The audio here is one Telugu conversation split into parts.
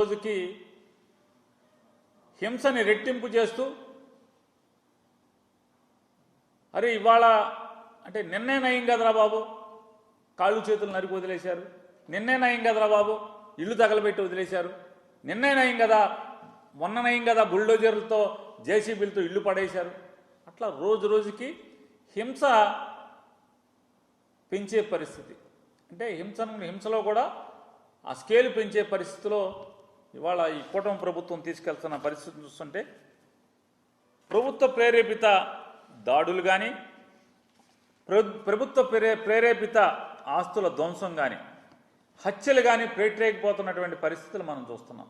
రోజుకి హింసని రెట్టింపు చేస్తూ అరే ఇవాళ అంటే నిన్నే నయం కదరా బాబు కాళ్ళు చేతులు నరికి వదిలేశారు, నిన్నే నయం కదరా బాబు ఇల్లు తగలబెట్టి వదిలేశారు, నిన్నే నయం కదా మొన్న నయం కదా బుల్డోజర్లతో జేసీబీలతో ఇల్లు పడేశారు. అట్లా రోజు రోజుకి హింస పెంచే పరిస్థితి, అంటే హింసలో కూడా ఆ స్కేల్ పెంచే పరిస్థితిలో ఇవాళ ఈ కూటమి ప్రభుత్వం తీసుకెళ్తున్న పరిస్థితిని చూస్తుంటే ప్రభుత్వ ప్రేరేపిత దాడులు కానీ ప్రభుత్వ ప్రేరేపిత ఆస్తుల ధ్వంసం కానీ హత్యలు కానీ పేటరేగిపోతున్నటువంటి పరిస్థితులు మనం చూస్తున్నాం.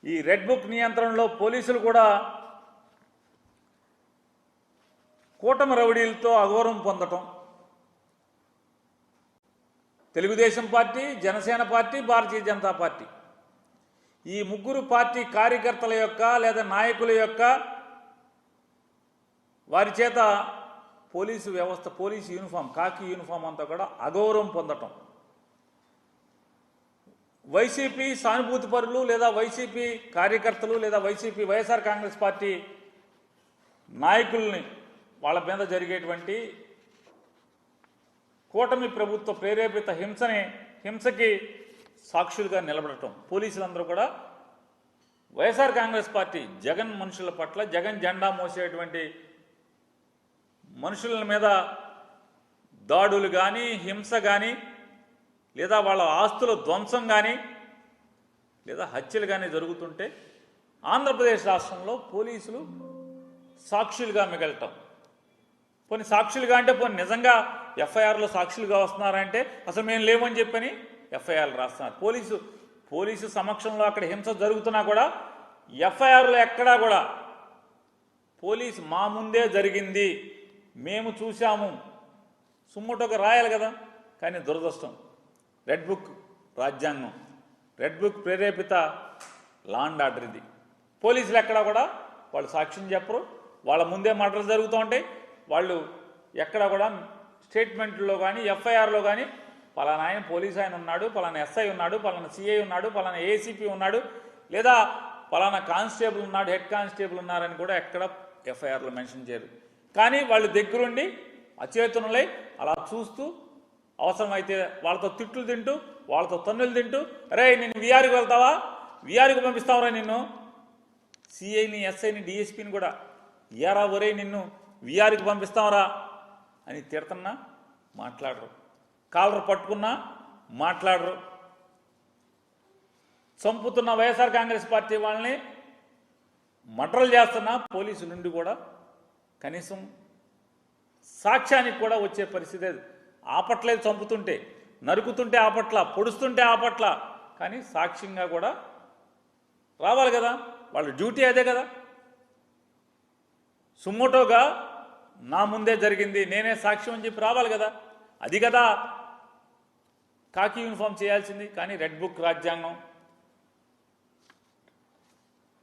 ఈ రెడ్ బుక్ నియంత్రణలో పోలీసులు కూడా కూటమి రౌడీలతో అగౌరవం పొందటం, Telugu Desam party, Janasena party, Bharatiya Janata party ఈ ముగ్గురు పార్టీ కార్యకర్తల యొక్క లేదా నాయకుల యొక్క వారి చేత పోలీసు వ్యవస్థ పోలీసు యూనిఫామ్ కాకి యూనిఫామ్ అంతా కూడా అగౌరవం పొందటం, వైసీపీ సానుభూతి పరులు లేదా వైసీపీ కార్యకర్తలు లేదా వైసీపీ వైఎస్ఆర్ కాంగ్రెస్ పార్టీ నాయకుల్ని వాళ్ళ మీద జరిగేటువంటి కూటమి ప్రభుత్వ ప్రేరేపిత హింసకి సాక్షులుగా నిలబడటం. పోలీసులందరూ కూడా వైఎస్ఆర్ కాంగ్రెస్ పార్టీ జగన్ మనుషుల పట్ల జగన్ జెండా మోసేటువంటి మనుషుల మీద దాడులు కానీ హింస కానీ లేదా వాళ్ళ ఆస్తుల ధ్వంసం కానీ లేదా హత్యలు కానీ జరుగుతుంటే ఆంధ్రప్రదేశ్ రాష్ట్రంలో పోలీసులు సాక్షులుగా మిగలటం. పోనీ సాక్షులుగా అంటే పోనీ నిజంగా ఎఫ్ఐఆర్లో సాక్షులుగా వస్తున్నారంటే అసలు మేము లేమని చెప్పని ఎఫ్ఐఆర్లు రాస్తున్నారు. పోలీసు సమక్షంలో అక్కడ హింస జరుగుతున్నా కూడా ఎఫ్ఐఆర్లో ఎక్కడా కూడా పోలీసు మా ముందే జరిగింది మేము చూసాము సుమ్మటోగా రాయాలి కదా. కానీ దురదృష్టం రెడ్ బుక్ రాజ్యాంగం, రెడ్ బుక్ ప్రేరేపిత లా అండ్ ఆర్డర్ ఇది. పోలీసులు ఎక్కడా కూడా వాళ్ళు సాక్ష్యం చెప్పరు, వాళ్ళ ముందే మర్డర్లు జరుగుతూ ఉంటాయి. వాళ్ళు ఎక్కడ కూడా స్టేట్మెంట్లో కానీ ఎఫ్ఐఆర్లో కానీ పలానా ఆయన పోలీసు ఆయన ఉన్నాడు, పలానా ఎస్ఐ ఉన్నాడు, పలానా సిఐ ఉన్నాడు, పలానా ఏసీపీ ఉన్నాడు, లేదా పలానా కానిస్టేబుల్ ఉన్నాడు, హెడ్ కానిస్టేబుల్ ఉన్నారని కూడా ఎక్కడ ఎఫ్ఐఆర్లో మెన్షన్ చేయరు. కానీ వాళ్ళు దగ్గరుండి అచేతనులై అలా చూస్తూ అవసరమైతే వాళ్ళతో తిట్లు తింటూ వాళ్ళతో తన్నులు తింటూ అరే నేను విఆర్కి వెళ్తావా, విఆర్కి పంపిస్తావురా నిన్ను, సిఐని ఎస్ఐని డిఎస్పీని కూడా ఇయారా ఒరే నిన్ను విఆర్కి పంపిస్తావరా అని తిడుతున్నా మాట్లాడరు, కాలర్ పట్టుకున్నా మాట్లాడరు. చంపుతున్న వైఎస్ఆర్ కాంగ్రెస్ పార్టీ వాళ్ళని మర్డర్లు చేస్తున్న పోలీసు నుండి కూడా కనీసం సాక్ష్యానికి కూడా వచ్చే పరిస్థితి ఆపట్లేదు. చంపుతుంటే నరుకుతుంటే ఆపట్ల, పొడుస్తుంటే ఆపట్ల, కానీ సాక్ష్యంగా కూడా రావాలి కదా, వాళ్ళ డ్యూటీ అదే కదా. సుమోటోగా నా ముందే జరిగింది నేనే సాక్ష్యం అని చెప్పి రావాలి కదా, అది కదా కాకి యూనిఫామ్ చేయాల్సింది. కానీ రెడ్ బుక్ రాజ్యాంగం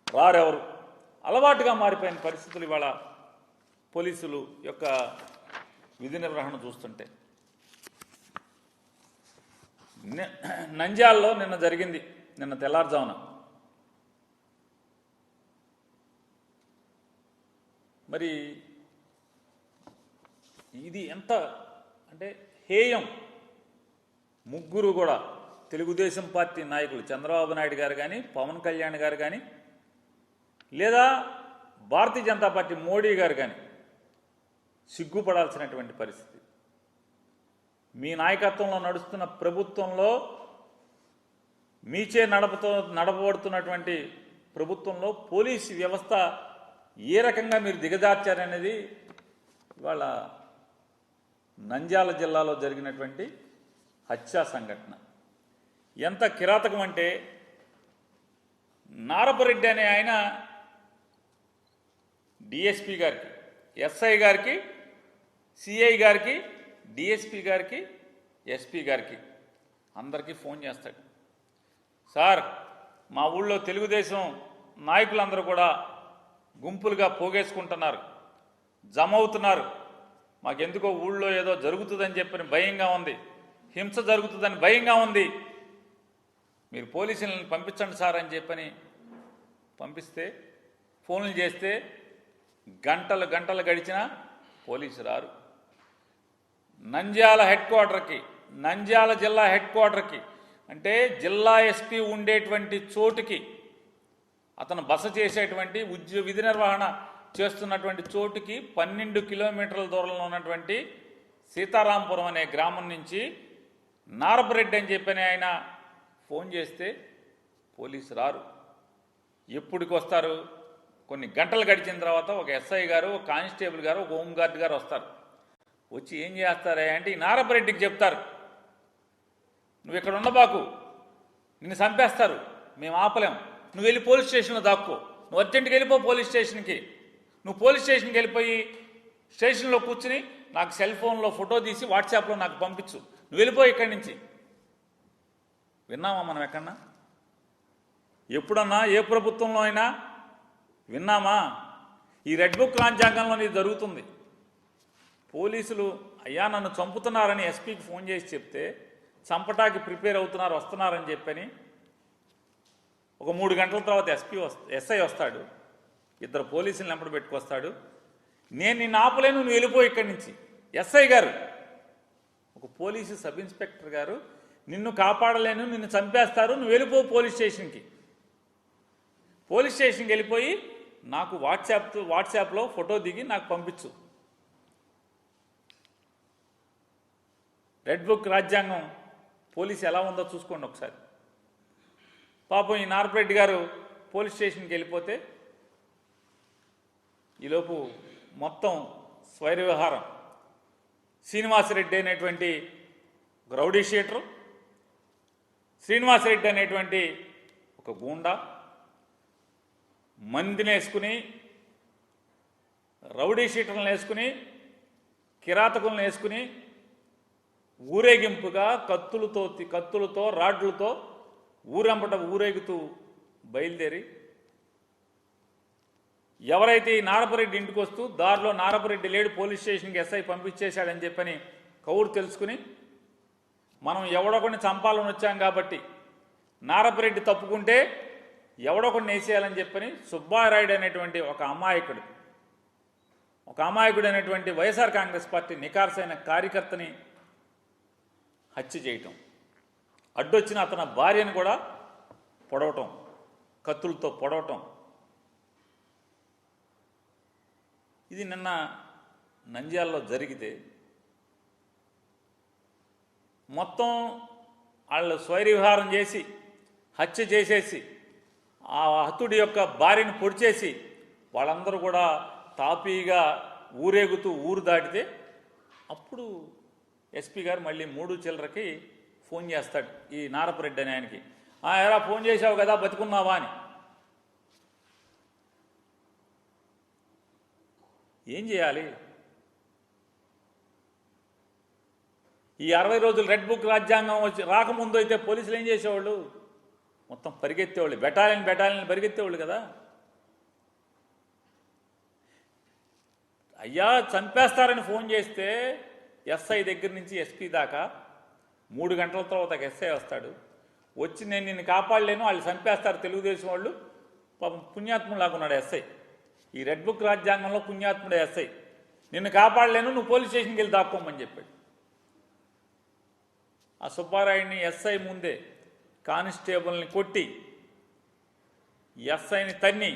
రారెవరు, అలవాటుగా మారిపోయిన పరిస్థితులు ఇవాళ పోలీసులు యొక్క విధి నిర్వహణ చూస్తుంటే. నంద్యాలలో నిన్న జరిగింది, నిన్న తెల్లారుజామున మరి ఇది ఎంత అంటే హేయం. ముగ్గురు కూడా తెలుగుదేశం పార్టీ నాయకులు చంద్రబాబు నాయుడు గారు కానీ పవన్ కళ్యాణ్ గారు కానీ లేదా భారతీయ జనతా పార్టీ మోడీ గారు కానీ సిగ్గుపడాల్సినటువంటి పరిస్థితి. మీ నాయకత్వంలో నడుస్తున్న ప్రభుత్వంలో మీచే నడపబడుతున్నటువంటి ప్రభుత్వంలో పోలీసు వ్యవస్థ ఏ రకంగా మీరు దిగజార్చారనేది ఇవాళ నంద్యాల జిల్లాలో జరిగినటువంటి హత్యా సంఘటన ఎంత కిరాతకం అంటే నారపరెడ్డి అనే ఆయన డిఎస్పీ గారికి, ఎస్ఐ గారికి, సిఐ గారికి, డిఎస్పీ గారికి, ఎస్పీ గారికి అందరికీ ఫోన్ చేస్తాడు. సార్ మా ఊళ్ళో తెలుగుదేశం నాయకులందరూ కూడా గుంపులుగా పోగేసుకుంటున్నారు, జమ అవుతున్నారు, మాకెందుకో ఊళ్ళో ఏదో జరుగుతుందని చెప్పని భయంగా ఉంది, హింస జరుగుతుందని భయంగా ఉంది, మీరు పోలీసులను పంపించండి సార్ అని చెప్పని పంపిస్తే ఫోన్లు చేస్తే గంటలు గంటలు గడిచినా పోలీసు రారు. నంద్యాల హెడ్ క్వార్టర్కి, నంద్యాల జిల్లా హెడ్ క్వార్టర్కి అంటే జిల్లా ఎస్పీ ఉండేటువంటి చోటుకి, అతను బస చేసేటువంటి విధి నిర్వహణ చేస్తున్నటువంటి చోటుకి 12 కిలోమీటర్ల దూరంలో ఉన్నటువంటి సీతారాంపురం అనే గ్రామం నుంచి నారపరెడ్డి అని చెప్పని ఆయన ఫోన్ చేస్తే పోలీసు రారు. ఎప్పటికి వస్తారు? కొన్ని గంటలు గడిచిన తర్వాత ఒక ఎస్ఐ గారు, ఒక కానిస్టేబుల్ గారు, ఒక హోంగార్డ్ గారు వస్తారు. వచ్చి ఏం చేస్తారా అంటే ఈ నారపరెడ్డికి చెప్తారు, నువ్వు ఇక్కడ ఉండబాకు, నిన్ను చంపేస్తారు, మేము ఆపలేం, నువ్వు వెళ్ళి పోలీస్ స్టేషన్లో దాక్కో, నువ్వు అర్జెంట్కి వెళ్ళిపో పోలీస్ స్టేషన్కి, నువ్వు పోలీస్ స్టేషన్కి వెళ్ళిపోయి స్టేషన్లో కూర్చుని నాకు సెల్ ఫోన్లో ఫోటో తీసి వాట్సాప్లో నాకు పంపించు, నువ్వు వెళ్ళిపోయి ఇక్కడి నుంచి. విన్నామా మనం ఎక్కడన్నా? ఎప్పుడన్నా ఏ ప్రభుత్వంలో అయినా విన్నామా? ఈ రెడ్ బుక్ రాజ్యాంగంలో ఇది జరుగుతుంది. పోలీసులు అయ్యా నన్ను చంపుతున్నారని ఎస్పీకి ఫోన్ చేసి చెప్తే చంపటానికి ప్రిపేర్ అవుతున్నారు, వస్తున్నారని చెప్పని ఒక 3 గంటల తర్వాత ఎస్ఐ వస్తాడు, 2 పోలీసులను వెంబడి పెట్టుకొస్తాడు. నేను నిన్ను ఆపలేను, నువ్వు వెళ్ళిపోయి ఇక్కడి నుంచి. ఎస్ఐ గారు, ఒక పోలీసు సబ్ ఇన్స్పెక్టర్ గారు, నిన్ను కాపాడలేను, నిన్ను చంపేస్తారు, నువ్వు వెళ్ళిపో పోలీస్ స్టేషన్కి. పోలీస్ స్టేషన్కి వెళ్ళిపోయి నాకు వాట్సాప్లో ఫోటో దిగి నాకు పంపించు. రెడ్ బుక్ రాజ్యాంగం పోలీసు ఎలా ఉందో చూసుకోండి ఒకసారి. పాపం ఈ నారపరెడ్డి గారు పోలీస్ స్టేషన్కి వెళ్ళిపోతే ఈలోపు మొత్తం స్వైర వ్యవహారం. శ్రీనివాసరెడ్డి అనేటువంటి రౌడీ షీటరు, శ్రీనివాసరెడ్డి అనేటువంటి ఒక గూండా మందిని వేసుకుని, రౌడీ షీటర్లను వేసుకుని, కిరాతకులను వేసుకుని ఊరేగింపుగా కత్తులతో రాడ్లతో ఊరంపట ఊరేగుతూ బయలుదేరి ఎవరైతే ఈ నారపరెడ్డి ఇంటికి వస్తూ దారిలో నారపరెడ్డి లేడు, పోలీస్ స్టేషన్కి ఎస్ఐ పంపించేశాడని చెప్పని కౌరు తెలుసుకుని మనం ఎవడొకడిని చంపాలని వచ్చాం కాబట్టి నారపరెడ్డి తప్పుకుంటే ఎవడొకడిని వేసేయాలని చెప్పని సుబ్బారాయుడు అనేటువంటి ఒక అమాయకుడు అనేటువంటి వైఎస్ఆర్ కాంగ్రెస్ పార్టీ నికార్సైన కార్యకర్తని హత్య చేయటం, అడ్డొచ్చిన అతని భార్యను కూడా పొడవటం, కత్తులతో పొడవటం. ఇది నిన్న నంద్యాలలో జరిగితే మొత్తం వాళ్ళు స్వైరవిహారం చేసి హత్య చేసేసి ఆ హతుడి యొక్క భార్యను పొడిచేసి వాళ్ళందరూ కూడా తాపీగా ఊరేగుతూ ఊరు దాటితే అప్పుడు ఎస్పీ గారు మళ్ళీ 3 చిల్లరకి ఫోన్ చేస్తాడు ఈ నారపరెడ్డి అని ఆయనకి. ఎలా ఫోన్ చేశావు కదా, బతుకున్నావా అని. ఏం చేయాలి? ఈ 60 రోజులు రెడ్ బుక్ రాజ్యాంగం రాకముందు అయితే పోలీసులు ఏం చేసేవాళ్ళు? మొత్తం పరిగెత్తేవాళ్ళు, బెటాలియన్ పరిగెత్తేవాళ్ళు కదా. అయ్యా చంపేస్తారని ఫోన్ చేస్తే ఎస్ఐ దగ్గర నుంచి ఎస్పీ దాకా 3 గంటల తర్వాత ఎస్ఐ వస్తాడు. వచ్చి నేను నిన్ను కాపాడలేను, వాళ్ళు చంపేస్తారు తెలుగుదేశం వాళ్ళు. పాపం పుణ్యాత్ములాగా ఉన్నాడు ఎస్ఐ. ఈ రెడ్ బుక్ రాజ్యాంగంలో పుణ్యాత్ముడే ఎస్ఐ. నిన్ను కాపాడలేను, నువ్వు పోలీస్ స్టేషన్కి వెళ్ళి దాక్కోమని చెప్పాడు. ఆ సుబ్బారాయుడిని ఎస్ఐ ముందే కానిస్టేబుల్ని కొట్టి ఎస్ఐని తన్ని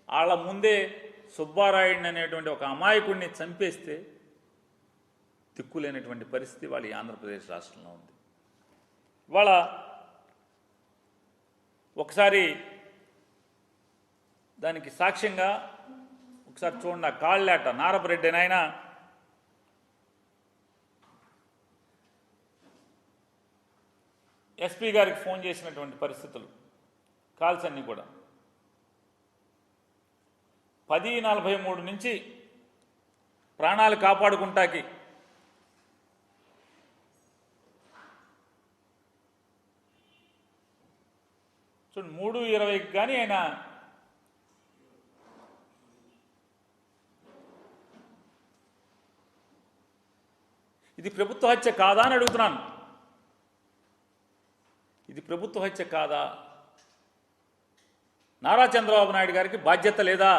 వాళ్ళ ముందే సుబ్బారాయుడిని అనేటువంటి ఒక అమాయకుడిని చంపేస్తే దిక్కులేనటువంటి పరిస్థితి వాళ్ళ ఈ ఆంధ్రప్రదేశ్ రాష్ట్రంలో ఉంది. ఇవాళ ఒకసారి దానికి సాక్ష్యంగా ఒకసారి చూడండి. ఆ కాళ్ళేట నారపరెడ్డి నాయన ఎస్పీ గారికి ఫోన్ చేసినటువంటి పరిస్థితులు, కాల్స్ అన్నీ కూడా 10:43 నుంచి ప్రాణాలు కాపాడుకుంటాకి చూడండి 3:20కి కానీ ఆయన ఇది ప్రభుత్వ హత్య కాదా అని అడుగుతున్నాను. ఇది ప్రభుత్వ హత్య కాదా? నారా చంద్రబాబు నాయుడు గారికి బాధ్యత లేదా?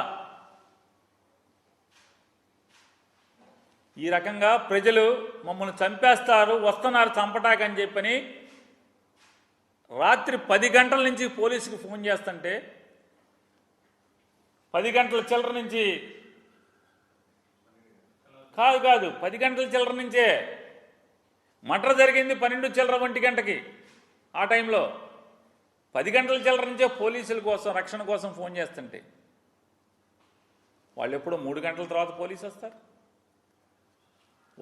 ఈ రకంగా ప్రజలు మమ్మల్ని చంపేస్తారు, వస్తున్నారు చంపటాకని చెప్పని రాత్రి 10 గంటల నుంచి పోలీసుకి ఫోన్ చేస్తుంటే 10 గంటల చిల్లర నుంచి కాదు 10 గంటల చిల్లర నుంచే మర్డర్ జరిగింది 12 చిల్లర 1 గంటకి. ఆ టైంలో 10 గంటల చిల్లర నుంచే పోలీసుల కోసం రక్షణ కోసం ఫోన్ చేస్తుంటే వాళ్ళు ఎప్పుడో 3 గంటల తర్వాత పోలీసు వస్తారు,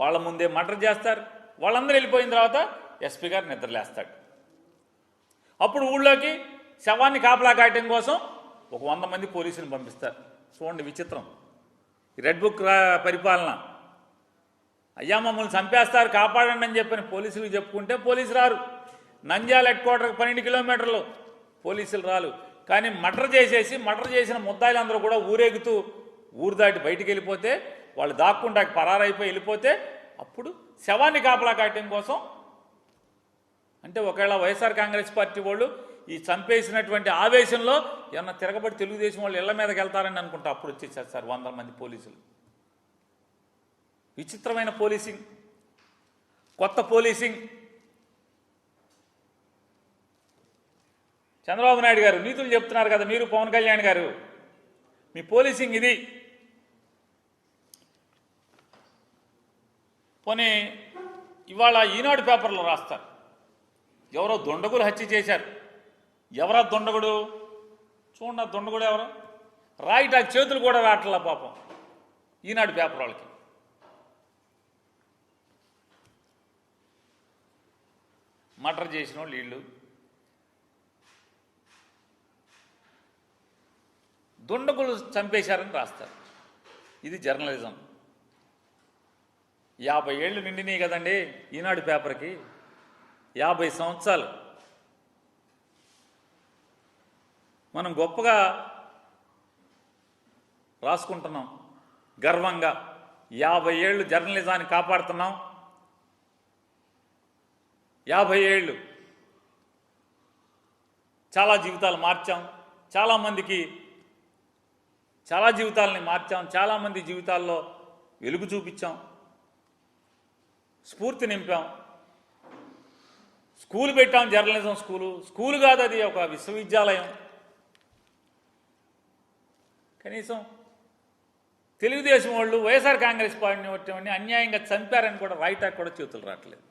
వాళ్ళ ముందే మర్డర్ చేస్తారు. వాళ్ళందరూ వెళ్ళిపోయిన తర్వాత ఎస్పీ గారు నిద్రలేస్తాడు. అప్పుడు ఊళ్ళోకి శవాన్ని కాపలా కాయటం కోసం ఒక 100 మంది పోలీసులు పంపిస్తారు. చూడండి విచిత్రం, రెడ్ బుక్ పరిపాలన. అయ్యా మమ్మల్ని చంపేస్తారు కాపాడండి అని చెప్పని పోలీసులకు చెప్పుకుంటే పోలీసు రారు. నంద్యాల హెడ్ క్వార్టర్కి 12 కిలోమీటర్లు పోలీసులు రాలు. కానీ మర్డర్ చేసిన ముద్దాయిలందరూ కూడా ఊరేగుతూ ఊరు దాటి బయటికి వెళ్ళిపోతే, వాళ్ళు దాక్కుంటా పరారైపోయి వెళ్ళిపోతే అప్పుడు శవాన్ని కాపలా కాయటం కోసం, అంటే ఒకవేళ వైఎస్ఆర్ కాంగ్రెస్ పార్టీ వాళ్ళు ఈ చంపేసినటువంటి ఆవేశంలో ఏమన్నా తిరగబడి తెలుగుదేశం వాళ్ళు ఇళ్ల మీదకి వెళ్తారని అనుకుంటా అప్పుడు వచ్చేసారు సార్ 100 మంది పోలీసులు. విచిత్రమైన పోలీసింగ్, కొత్త పోలీసింగ్. చంద్రబాబు నాయుడు గారు నీతులు చెప్తున్నారు కదా మీరు, పవన్ కళ్యాణ్ గారు, మీ పోలీసింగ్ ఇది. పోనీ ఇవాళ ఈనాడు పేపర్లో రాస్తారు, ఎవరో దుండగులు హత్య చేశారు. ఎవరా దుండగుడు? చూడండి, దుండగుడు ఎవరో రాయిటాకు చేతులు కూడా రావట్లా పాపం ఈనాడు పేపర్ వాళ్ళకి. మర్డర్ చేసిన వాళ్ళు వీళ్ళు, దుండగులు చంపేశారని రాస్తారు. ఇది జర్నలిజం. 50 ఏళ్ళు నిండినాయి కదండి ఈనాడు పేపర్కి, 50 సంవత్సరాలు. మనం గొప్పగా రాసుకుంటున్నాం గర్వంగా, 50 ఏళ్ళు జర్నలిజాన్ని కాపాడుతున్నాం. 50 ఏళ్ళు చాలా జీవితాలు మార్చాం, చాలామందికి చాలా జీవితాలని మార్చాం, చాలామంది జీవితాల్లో వెలుగు చూపించాం, స్ఫూర్తి నింపాం. స్కూల్ పెట్టాం, జర్నలిజం స్కూలు కాదు, అది ఒక విశ్వవిద్యాలయం. కనీసం తెలుగుదేశం వాళ్ళు వైఎస్ఆర్ కాంగ్రెస్ పార్టీని అన్యాయంగా చంపారని కూడా రాయటానికి కూడా చేతులు రావట్లేదు.